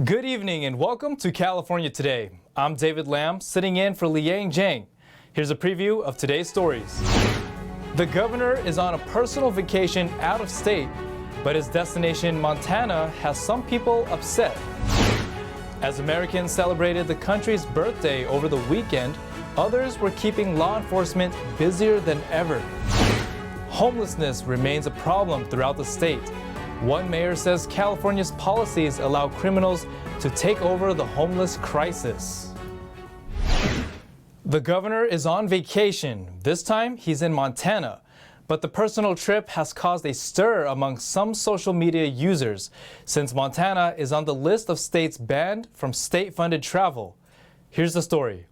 Good evening and welcome to California Today. I'm David Lamb, sitting in for Liang Zhang. Here's a preview of today's stories. The governor is on a personal vacation out of state, but his destination, Montana, has some people upset. As Americans celebrated the country's birthday over the weekend, others were keeping law enforcement busier than ever. Homelessness remains a problem throughout the state. One mayor says California's policies allow criminals to take over the homeless crisis. The governor is on vacation. This time, he's in Montana. But the personal trip has caused a stir among some social media users, since Montana is on the list of states banned from state-funded travel. Here's the story.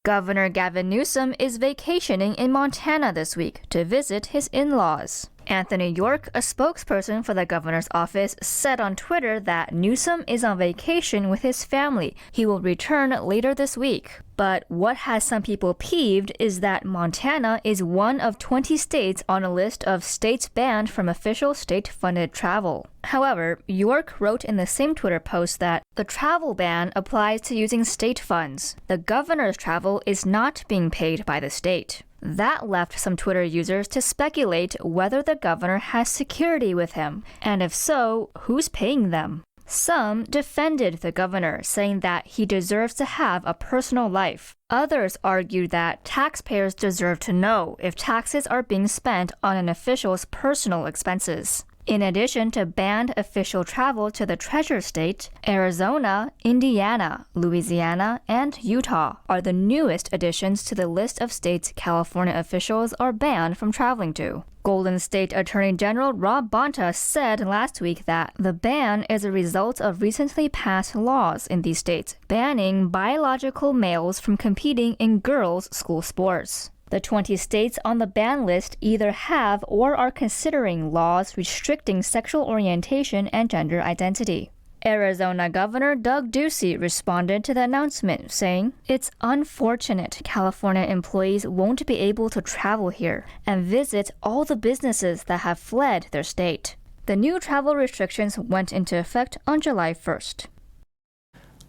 Governor Gavin Newsom is vacationing in Montana this week to visit his in-laws. Anthony York, a spokesperson for the governor's office, said on Twitter that Newsom is on vacation with his family. He will return later this week. But what has some people peeved is that Montana is one of 20 states on a list of states banned from official state-funded travel. However, York wrote in the same Twitter post that the travel ban applies to using state funds. The governor's travel is not being paid by the state. That left some Twitter users to speculate whether the governor has security with him, and if so, who's paying them? Some defended the governor, saying that he deserves to have a personal life. Others argued that taxpayers deserve to know if taxes are being spent on an official's personal expenses. In addition to banned official travel to the Treasure State, Arizona, Indiana, Louisiana, and Utah are the newest additions to the list of states California officials are banned from traveling to. Golden State Attorney General Rob Bonta said last week that the ban is a result of recently passed laws in these states banning biological males from competing in girls' school sports. The 20 states on the ban list either have or are considering laws restricting sexual orientation and gender identity. Arizona Governor Doug Ducey responded to the announcement, saying, "It's unfortunate California employees won't be able to travel here and visit all the businesses that have fled their state." The new travel restrictions went into effect on July 1st.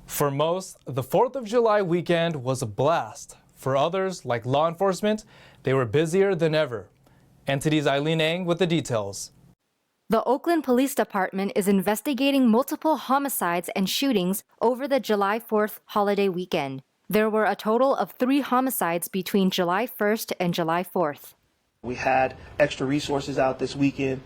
For most, the 4th of July weekend was a blast. For others, like law enforcement, they were busier than ever. NTD's Eileen Ang with the details. The Oakland Police Department is investigating multiple homicides and shootings over the July 4th holiday weekend. There were a total of 3 homicides between July 1st and July 4th. We had extra resources out this weekend.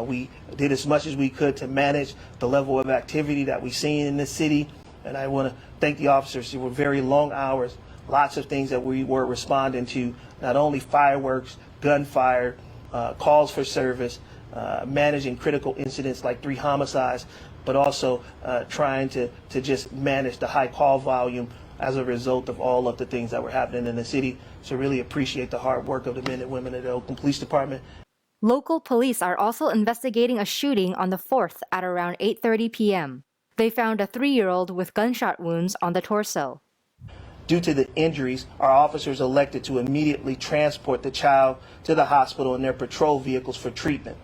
We did as much as we could to manage the level of activity that we've seen in this city. And I want to thank the officers. They were very long hours. Lots of things that we were responding to, not only fireworks, gunfire, calls for service, managing critical incidents like 3 homicides, but also trying to just manage the high call volume as a result of all of the things that were happening in the city. So really appreciate the hard work of the men and women at the Oakland Police Department. Local police are also investigating a shooting on the 4th at around 8:30 p.m. They found a 3-year-old with gunshot wounds on the torso. Due to the injuries, our officers elected to immediately transport the child to the hospital in their patrol vehicles for treatment.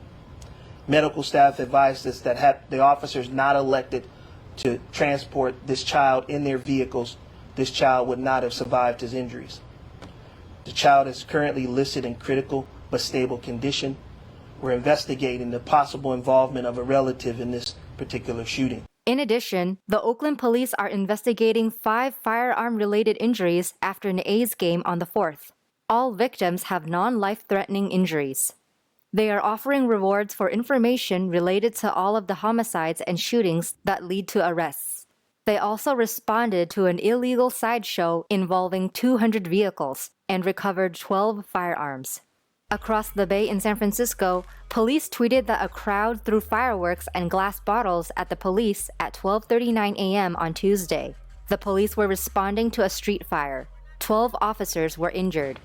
Medical staff advised us that had the officers not elected to transport this child in their vehicles, this child would not have survived his injuries. The child is currently listed in critical but stable condition. We're investigating the possible involvement of a relative in this particular shooting. In addition, the Oakland police are investigating 5 firearm-related injuries after an A's game on the 4th. All victims have non-life-threatening injuries. They are offering rewards for information related to all of the homicides and shootings that lead to arrests. They also responded to an illegal sideshow involving 200 vehicles and recovered 12 firearms. Across the bay in San Francisco, police tweeted that a crowd threw fireworks and glass bottles at the police at 12:39 a.m. on Tuesday. The police were responding to a street fire. 12 officers were injured.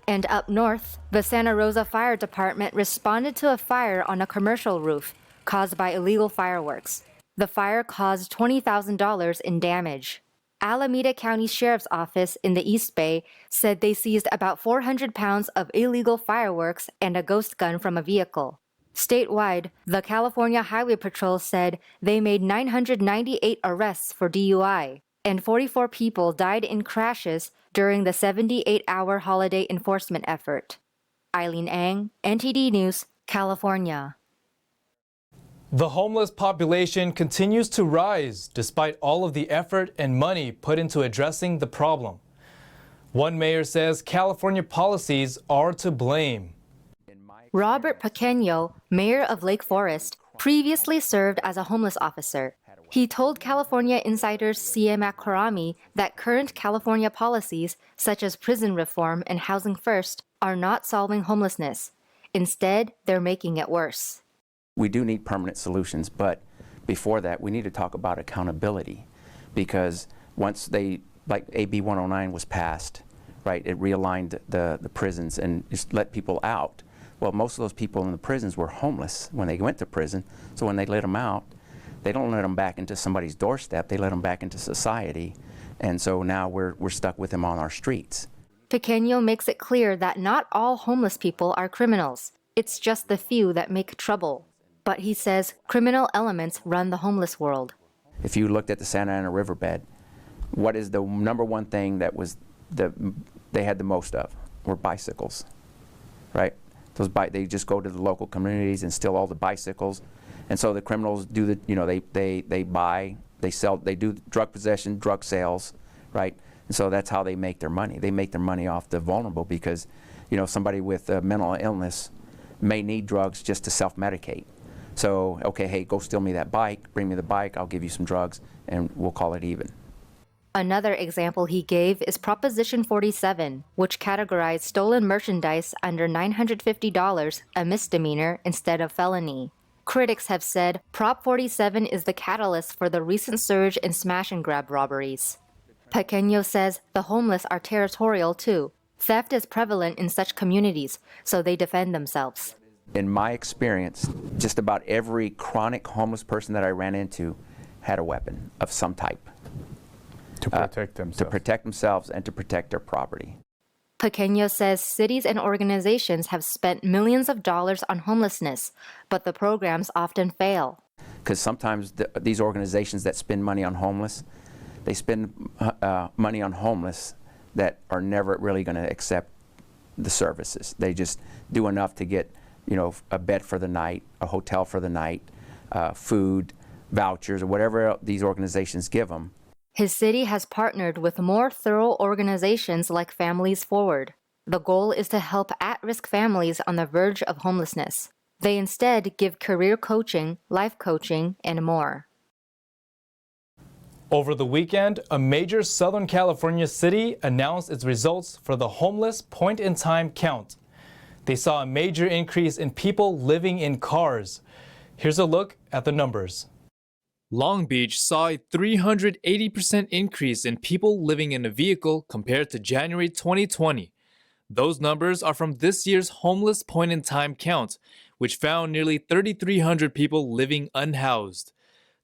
And up north, the Santa Rosa Fire Department responded to a fire on a commercial roof caused by illegal fireworks. The fire caused $20,000 in damage. Alameda County Sheriff's Office in the East Bay said they seized about 400 pounds of illegal fireworks and a ghost gun from a vehicle. Statewide, the California Highway Patrol said they made 998 arrests for DUI, and 44 people died in crashes during the 78-hour holiday enforcement effort. Eileen Ang, NTD News, California. The homeless population continues to rise despite all of the effort and money put into addressing the problem. One mayor says California policies are to blame. Robert Pequeño, mayor of Lake Forest, previously served as a homeless officer. He told California Insider's Siamak Karami that current California policies, such as prison reform and housing first, are not solving homelessness. Instead, they're making it worse. We do need permanent solutions, but before that, we need to talk about accountability, because once like AB 109 was passed, right, it realigned the prisons and just let people out. Well, most of those people in the prisons were homeless when they went to prison, so when they let them out, they don't let them back into somebody's doorstep, they let them back into society, and so now we're stuck with them on our streets. Pequeño makes it clear that not all homeless people are criminals. It's just the few that make trouble. But he says criminal elements run the homeless world. If you looked at the Santa Ana riverbed, what is the number one thing that was they had the most of? Were bicycles, right? They just go to the local communities and steal all the bicycles, and so the criminals do they buy, they sell, they do drug possession, drug sales, right? And so that's how they make their money. They make their money off the vulnerable, because somebody with a mental illness may need drugs just to self-medicate. So, okay, hey, go steal me that bike, bring me the bike, I'll give you some drugs, and we'll call it even. Another example he gave is Proposition 47, which categorized stolen merchandise under $950 a misdemeanor instead of felony. Critics have said Prop 47 is the catalyst for the recent surge in smash-and-grab robberies. Pequeño says the homeless are territorial too. Theft is prevalent in such communities, so they defend themselves. In my experience, just about every chronic homeless person that I ran into had a weapon of some type. To protect themselves. To protect themselves and to protect their property. Pequeño says cities and organizations have spent millions of dollars on homelessness, but the programs often fail. Because sometimes these organizations that spend money on homeless, they spend money on homeless that are never really going to accept the services. They just do enough to get a bed for the night, a hotel for the night, food, vouchers, or whatever these organizations give them. His city has partnered with more thorough organizations like Families Forward. The goal is to help at-risk families on the verge of homelessness. They instead give career coaching, life coaching, and more. Over the weekend, a major Southern California city announced its results for the homeless point-in-time count. They saw a major increase in people living in cars. Here's a look at the numbers. Long Beach saw a 380% increase in people living in a vehicle compared to January 2020. Those numbers are from this year's homeless point-in-time count, which found nearly 3,300 people living unhoused.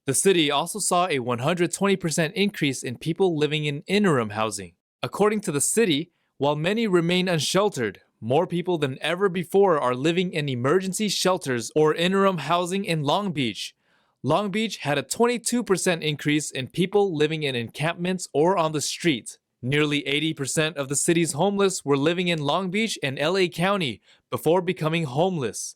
The city also saw a 120% increase in people living in interim housing. According to the city, while many remain unsheltered, more people than ever before are living in emergency shelters or interim housing in Long Beach. Long Beach had a 22% increase in people living in encampments or on the street. Nearly 80% of the city's homeless were living in Long Beach and LA County before becoming homeless.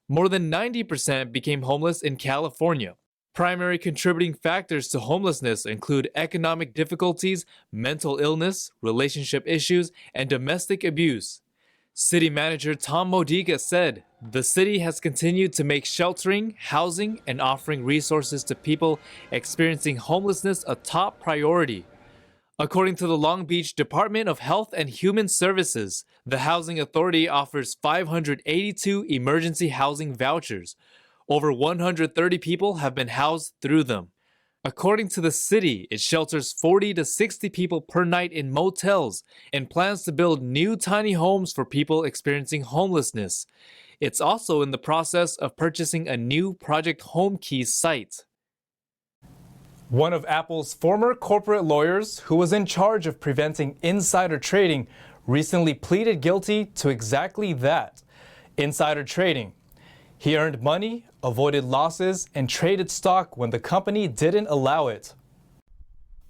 More than 90% became homeless in California. Primary contributing factors to homelessness include economic difficulties, mental illness, relationship issues, and domestic abuse. City Manager Tom Modica said, "The city has continued to make sheltering, housing, and offering resources to people experiencing homelessness a top priority." According to the Long Beach Department of Health and Human Services, the Housing Authority offers 582 emergency housing vouchers. Over 130 people have been housed through them. According to the city, it shelters 40 to 60 people per night in motels and plans to build new tiny homes for people experiencing homelessness. It's also in the process of purchasing a new Project Home Keys site. One of Apple's former corporate lawyers, who was in charge of preventing insider trading, recently pleaded guilty to exactly that, insider trading. He earned money, avoided losses, and traded stock when the company didn't allow it.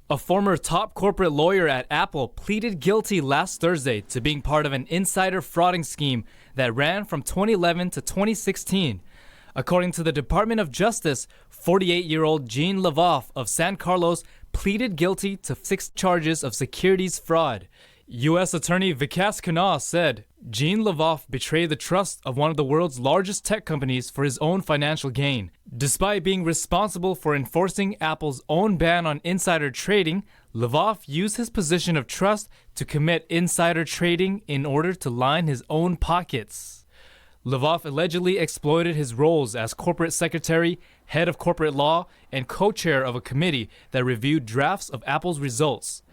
A former top corporate lawyer at Apple pleaded guilty last Thursday to being part of an insider frauding scheme that ran from 2011 to 2016. According to the Department of Justice, 48-year-old Jean Lavoff of San Carlos pleaded guilty to 6 charges of securities fraud. U.S. Attorney Vikas Khanna said Jean Lavoff betrayed the trust of one of the world's largest tech companies for his own financial gain. Despite being responsible for enforcing Apple's own ban on insider trading, Lavoff used his position of trust to commit insider trading in order to line his own pockets. Lavoff allegedly exploited his roles as corporate secretary, head of corporate law, and co-chair of a committee that reviewed drafts of Apple's results.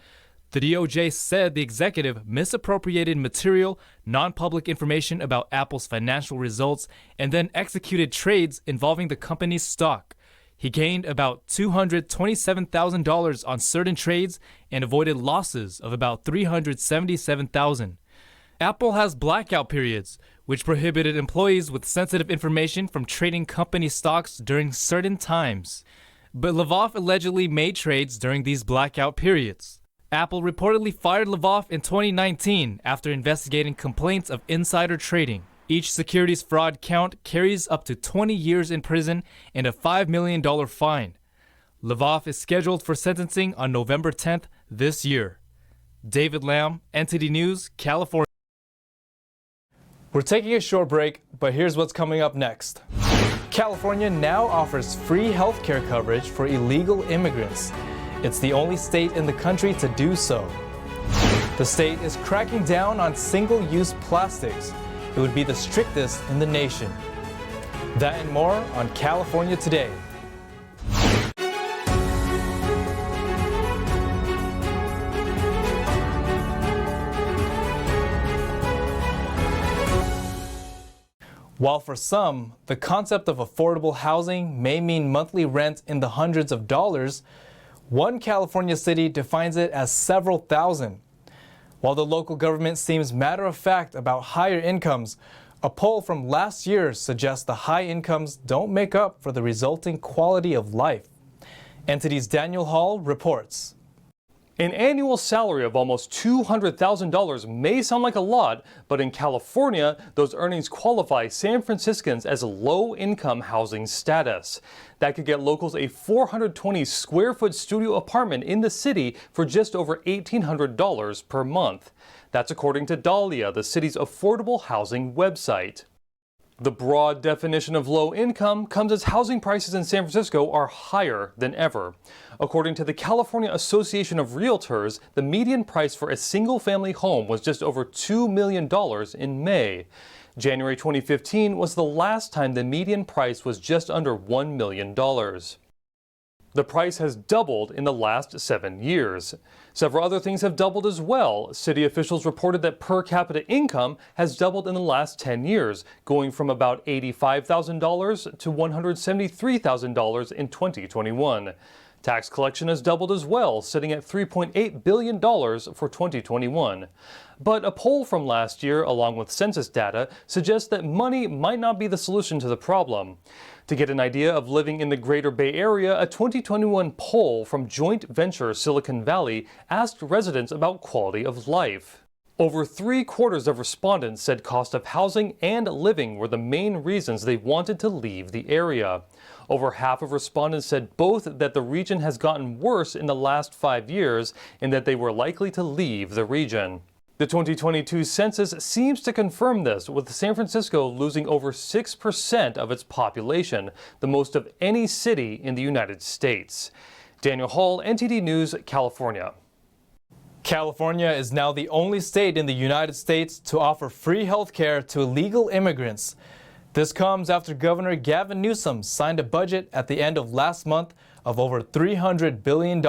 The DOJ said the executive misappropriated material, non-public information about Apple's financial results, and then executed trades involving the company's stock. He gained about $227,000 on certain trades and avoided losses of about $377,000. Apple has blackout periods, which prohibited employees with sensitive information from trading company stocks during certain times. But Lavoff allegedly made trades during these blackout periods. Apple reportedly fired Lavoff in 2019 after investigating complaints of insider trading. Each securities fraud count carries up to 20 years in prison and a $5 million fine. Lavoff is scheduled for sentencing on November 10th this year. David Lamb, NTD News, California. We're taking a short break, but here's what's coming up next. California now offers free healthcare coverage for illegal immigrants. It's the only state in the country to do so. The state is cracking down on single-use plastics. It would be the strictest in the nation. That and more on California Today. While for some, the concept of affordable housing may mean monthly rent in the hundreds of dollars, one California city defines it as several thousand. While the local government seems matter-of-fact about higher incomes, a poll from last year suggests the high incomes don't make up for the resulting quality of life. NTD's Daniel Hall reports. An annual salary of almost $200,000 may sound like a lot, but in California, those earnings qualify San Franciscans as low-income housing status. That could get locals a 420-square-foot studio apartment in the city for just over $1,800 per month. That's according to Dahlia, the city's affordable housing website. The broad definition of low income comes as housing prices in San Francisco are higher than ever. According to the California Association of Realtors, the median price for a single-family home was just over $2 million in May. January 2015 was the last time the median price was just under $1 million. The price has doubled in the last 7 years. Several other things have doubled as well. City officials reported that per capita income has doubled in the last 10 years, going from about $85,000 to $173,000 in 2021. Tax collection has doubled as well, sitting at $3.8 billion for 2021. But a poll from last year, along with census data, suggests that money might not be the solution to the problem. To get an idea of living in the Greater Bay Area, a 2021 poll from joint venture Silicon Valley asked residents about quality of life. Over 3/4 of respondents said cost of housing and living were the main reasons they wanted to leave the area. Over half of respondents said both that the region has gotten worse in the last 5 years and that they were likely to leave the region. The 2022 census seems to confirm this, with San Francisco losing over 6% of its population, the most of any city in the United States. Daniel Hall, NTD News, California. California is now the only state in the United States to offer free health care to illegal immigrants. This comes after Governor Gavin Newsom signed a budget at the end of last month of over $300 billion.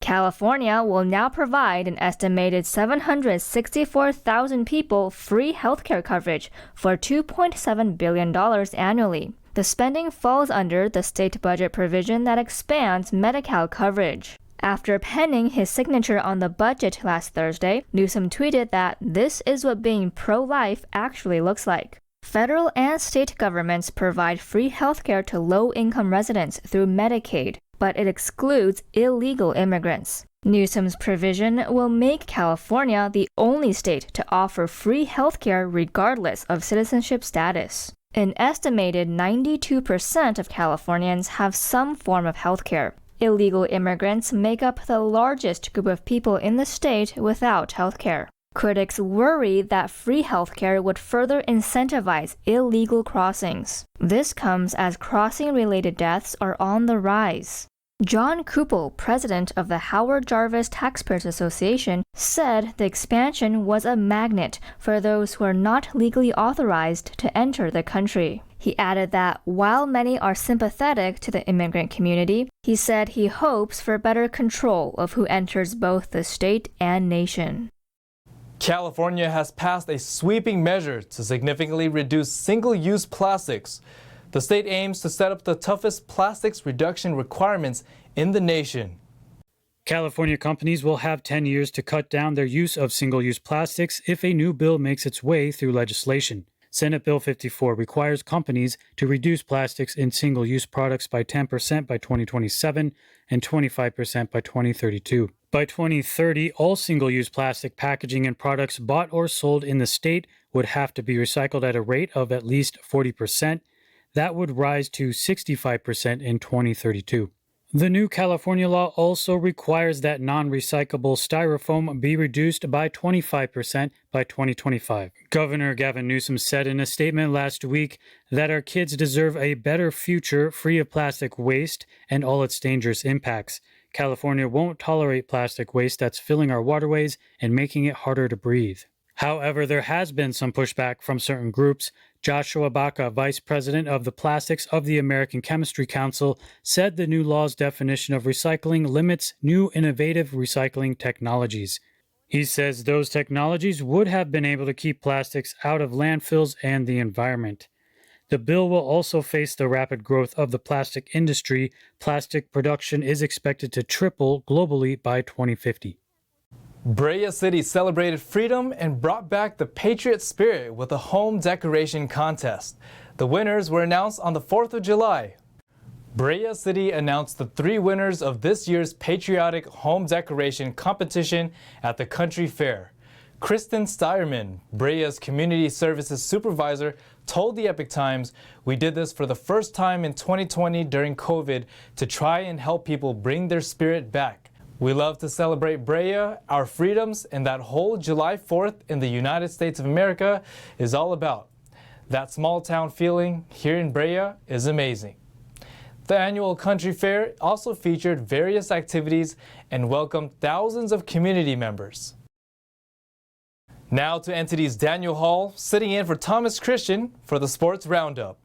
California will now provide an estimated 764,000 people free healthcare coverage for $2.7 billion annually. The spending falls under the state budget provision that expands Medi-Cal coverage. After penning his signature on the budget last Thursday, Newsom tweeted that this is what being pro-life actually looks like. Federal and state governments provide free healthcare to low-income residents through Medicaid, but it excludes illegal immigrants. Newsom's provision will make California the only state to offer free healthcare regardless of citizenship status. An estimated 92% of Californians have some form of healthcare. Illegal immigrants make up the largest group of people in the state without healthcare. Critics worry that free healthcare would further incentivize illegal crossings. This comes as crossing-related deaths are on the rise. John Kupel, president of the Howard Jarvis Taxpayers Association, said the expansion was a magnet for those who are not legally authorized to enter the country. He added that while many are sympathetic to the immigrant community, he said he hopes for better control of who enters both the state and nation. California has passed a sweeping measure to significantly reduce single-use plastics. The state aims to set up the toughest plastics reduction requirements in the nation. California companies will have 10 years to cut down their use of single-use plastics if a new bill makes its way through legislation. Senate Bill 54 requires companies to reduce plastics in single-use products by 10% by 2027 and 25% by 2032. By 2030, all single-use plastic packaging and products bought or sold in the state would have to be recycled at a rate of at least 40%. That would rise to 65% in 2032. The new California law also requires that non-recyclable styrofoam be reduced by 25% by 2025. Governor Gavin Newsom said in a statement last week that our kids deserve a better future free of plastic waste and all its dangerous impacts. California won't tolerate plastic waste that's filling our waterways and making it harder to breathe. However, there has been some pushback from certain groups. Joshua Baca, vice president of the Plastics of the American Chemistry Council, said the new law's definition of recycling limits new innovative recycling technologies. He says those technologies would have been able to keep plastics out of landfills and the environment. The bill will also face the rapid growth of the plastic industry. Plastic production is expected to triple globally by 2050. Brea City celebrated freedom and brought back the Patriot spirit with a home decoration contest. The winners were announced on the 4th of July. Brea City announced the 3 winners of this year's Patriotic home decoration competition at the Country Fair. Kristen Steyerman, Brea's Community Services Supervisor, told the Epic Times, "We did this for the first time in 2020 during COVID to try and help people bring their spirit back. We love to celebrate Brea, our freedoms, and that whole July 4th in the United States of America is all about. That small town feeling here in Brea is amazing." The annual Country Fair also featured various activities and welcomed thousands of community members. Now to NTD's Daniel Hall, sitting in for Thomas Christian for the Sports Roundup.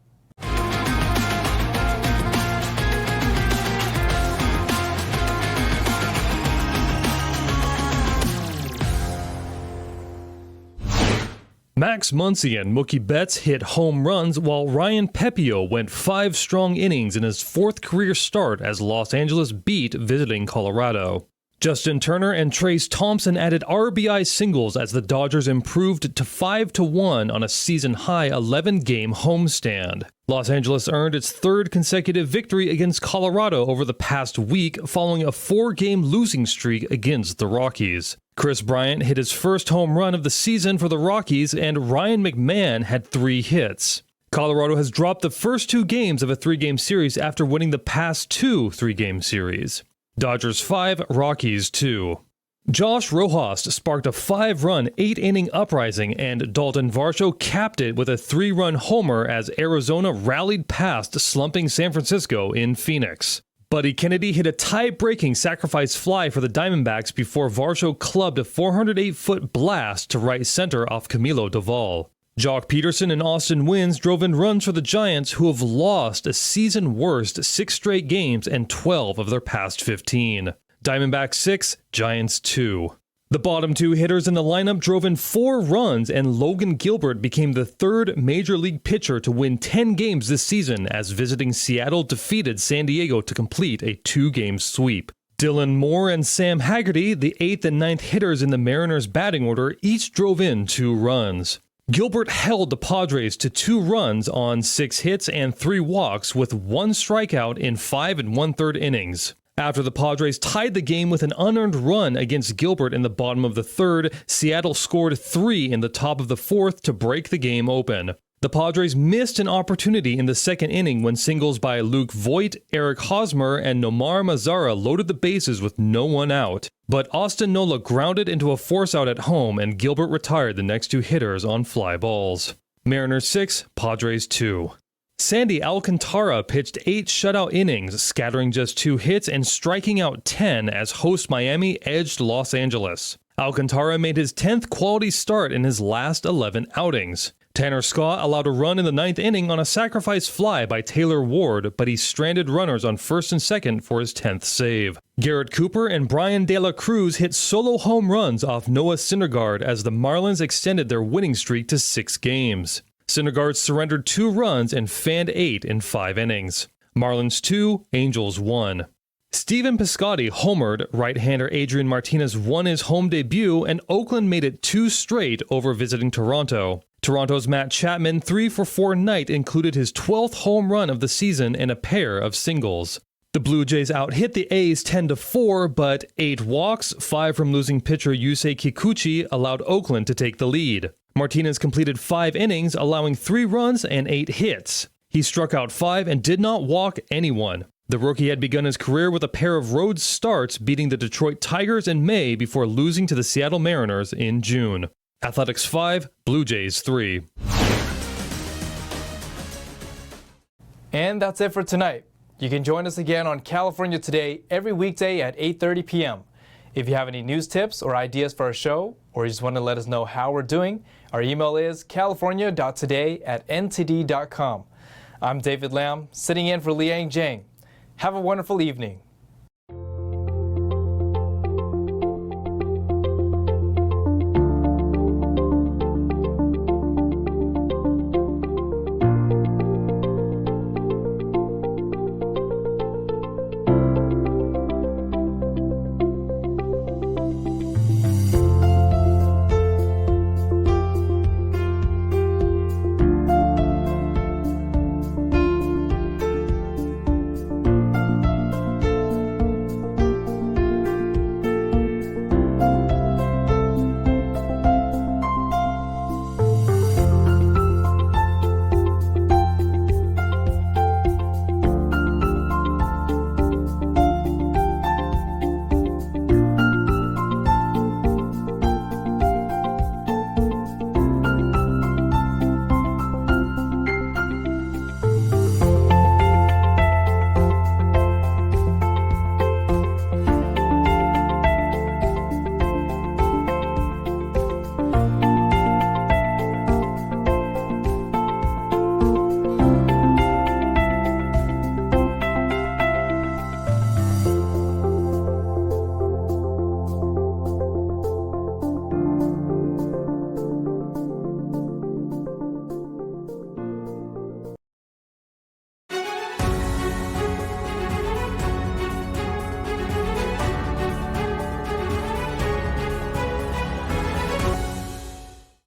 Max Muncy and Mookie Betts hit home runs while Ryan Pepio went 5 strong innings in his 4th career start as Los Angeles beat visiting Colorado. Justin Turner and Trace Thompson added RBI singles as the Dodgers improved to 5-1 on a season-high 11-game homestand. Los Angeles earned its 3rd consecutive victory against Colorado over the past week following a 4-game losing streak against the Rockies. Chris Bryant hit his first home run of the season for the Rockies, and Ryan McMahon had 3 hits. Colorado has dropped the first 2 games of a 3-game series after winning the past 2 3-game series. Dodgers 5, Rockies 2. Josh Rojas sparked a 5-run, 8-inning uprising, and Dalton Varsho capped it with a 3-run homer as Arizona rallied past slumping San Francisco in Phoenix. Buddy Kennedy hit a tie-breaking sacrifice fly for the Diamondbacks before Varsho clubbed a 408-foot blast to right center off Camilo Doval. Jock Peterson and Austin Wynns drove in runs for the Giants, who have lost a season-worst 6 straight games and 12 of their past 15. Diamondbacks 6, Giants 2. The bottom 2 hitters in the lineup drove in 4 runs, and Logan Gilbert became the 3rd Major League pitcher to win 10 games this season as visiting Seattle defeated San Diego to complete a 2-game sweep. Dylan Moore and Sam Haggerty, the 8th and 9th hitters in the Mariners batting order, each drove in 2 runs. Gilbert held the Padres to 2 runs on 6 hits and 3 walks with 1 strikeout in 5 1/3 innings. After the Padres tied the game with an unearned run against Gilbert in the bottom of the 3rd, Seattle scored 3 in the top of the 4th to break the game open. The Padres missed an opportunity in the 2nd inning when singles by Luke Voigt, Eric Hosmer, and Nomar Mazara loaded the bases with no one out. But Austin Nola grounded into a force out at home, and Gilbert retired the next 2 hitters on fly balls. Mariners 6, Padres 2. Sandy Alcantara pitched 8 shutout innings, scattering just 2 hits and striking out 10 as host Miami edged Los Angeles. Alcantara made his 10th quality start in his last 11 outings. Tanner Scott allowed a run in the 9th inning on a sacrifice fly by Taylor Ward, but he stranded runners on 1st and 2nd for his 10th save. Garrett Cooper and Brian De La Cruz hit solo home runs off Noah Syndergaard as the Marlins extended their winning streak to 6 games. Syndergaard surrendered 2 runs and fanned 8 in 5 innings. Marlins 2, Angels 1. Steven Piscotty homered, right-hander Adrian Martinez won his home debut, and Oakland made it 2 straight over visiting Toronto. Toronto's Matt Chapman 3 for 4 night included his 12th home run of the season and a pair of singles. The Blue Jays out-hit the A's 10-4, but 8 walks, 5 from losing pitcher Yusei Kikuchi, allowed Oakland to take the lead. Martinez completed 5 innings, allowing 3 runs and 8 hits. He struck out 5 and did not walk anyone. The rookie had begun his career with a pair of road starts, beating the Detroit Tigers in May before losing to the Seattle Mariners in June. Athletics 5, Blue Jays 3. And that's it for tonight. You can join us again on California Today every weekday at 8:30 p.m. If you have any news tips or ideas for our show, or you just want to let us know how we're doing, our email is california.today@ntd.com. I'm David Lamb, sitting in for Liang Zhang. Have a wonderful evening.